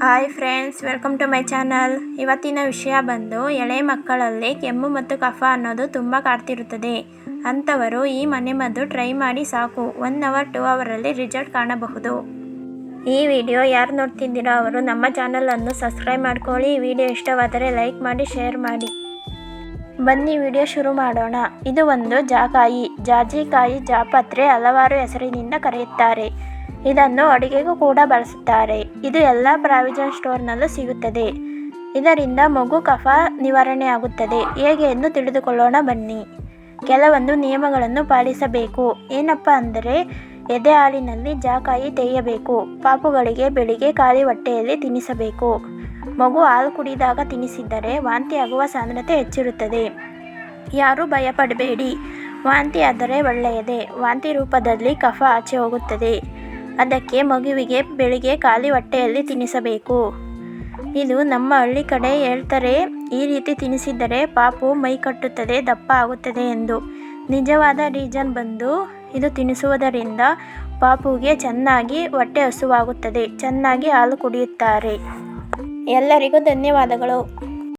Hi friends, welcome to my channel. ಇವತ್ತಿನ ವಿಷಯ ಬಂದು ಎಳೆ ಮಕ್ಕಳಲ್ಲಿ ಕೆಮ್ಮು ಮತ್ತು ಕಫ ಅನ್ನೋದು ತುಂಬ ಕಾಡ್ತಿರುತ್ತದೆ. ಅಂಥವರು ಈ ಮನೆಮದ್ದು ಟ್ರೈ ಮಾಡಿ ಸಾಕು, 1 ಅವರ್ 2 ಅವರಲ್ಲಿ ರಿಸಲ್ಟ್ ಕಾಣಬಹುದು. ಈ ವಿಡಿಯೋ ಯಾರು ನೋಡ್ತಿದ್ದೀರಾ ಅವರು ನಮ್ಮ ಚಾನಲನ್ನು ಸಬ್ಸ್ಕ್ರೈಬ್ ಮಾಡ್ಕೊಳ್ಳಿ. ಈ ವಿಡಿಯೋ ಇಷ್ಟವಾದರೆ ಲೈಕ್ ಮಾಡಿ, ಶೇರ್ ಮಾಡಿ. ಬನ್ನಿ ವಿಡಿಯೋ ಶುರು ಮಾಡೋಣ. ಇದು ಒಂದು ಜಾಕಾಯಿ, ಜಾಜಿಕಾಯಿ, ಜಾಪತ್ರೆ ಹಲವಾರು ಹೆಸರಿನಿಂದ ಕರೆಯುತ್ತಾರೆ. ಇದನ್ನು ಅಡುಗೆಗೂ ಕೂಡ ಬಳಸುತ್ತಾರೆ. ಇದು ಎಲ್ಲ ಪ್ರಾವಿಷನ್ ಸ್ಟೋರ್ನಲ್ಲೂ ಸಿಗುತ್ತದೆ. ಇದರಿಂದ ಮಗು ಕಫ ನಿವಾರಣೆ ಆಗುತ್ತದೆ. ಹೇಗೆ ಎಂದು ತಿಳಿದುಕೊಳ್ಳೋಣ ಬನ್ನಿ. ಕೆಲವೊಂದು ನಿಯಮಗಳನ್ನು ಪಾಲಿಸಬೇಕು. ಏನಪ್ಪ ಅಂದರೆ, ಎದೆ ಹಾಲಿನಲ್ಲಿ ಜಾಕಾಯಿ ತೆಗೆಯಬೇಕು. ಪಾಪುಗಳಿಗೆ ಬೆಳಿಗ್ಗೆ ಖಾಲಿ ಹೊಟ್ಟೆಯಲ್ಲಿ ತಿನ್ನಿಸಬೇಕು. ಮಗು ಹಾಲು ಕುಡಿದಾಗ ತಿನ್ನಿಸಿದರೆ ವಾಂತಿಯಾಗುವ ಸಾಧ್ಯತೆ ಹೆಚ್ಚಿರುತ್ತದೆ. ಯಾರೂ ಭಯಪಡಬೇಡಿ, ವಾಂತಿ ಆದರೆ ಒಳ್ಳೆಯದೇ. ವಾಂತಿ ರೂಪದಲ್ಲಿ ಕಫ ಆಚೆ ಹೋಗುತ್ತದೆ. ಅದಕ್ಕೆ ಮಗುವಿಗೆ ಬೆಳಿಗ್ಗೆ ಖಾಲಿ ಹೊಟ್ಟೆಯಲ್ಲಿ ತಿನ್ನಿಸಬೇಕು. ಇದು ನಮ್ಮ ಹಳ್ಳಿ ಕಡೆ ಹೇಳ್ತಾರೆ, ಈ ರೀತಿ ತಿನ್ನಿಸಿದರೆ ಪಾಪು ಮೈ ಕಟ್ಟುತ್ತದೆ, ದಪ್ಪ ಆಗುತ್ತದೆ ಎಂದು. ನಿಜವಾದ ರೀಸನ್ ಬಂದು, ಇದು ತಿನ್ನಿಸುವುದರಿಂದ ಪಾಪುಗೆ ಚೆನ್ನಾಗಿ ಹೊಟ್ಟೆ ಹಸುವಾಗುತ್ತದೆ, ಚೆನ್ನಾಗಿ ಹಾಲು ಕುಡಿಯುತ್ತಾರೆ. ಎಲ್ಲರಿಗೂ ಧನ್ಯವಾದಗಳು.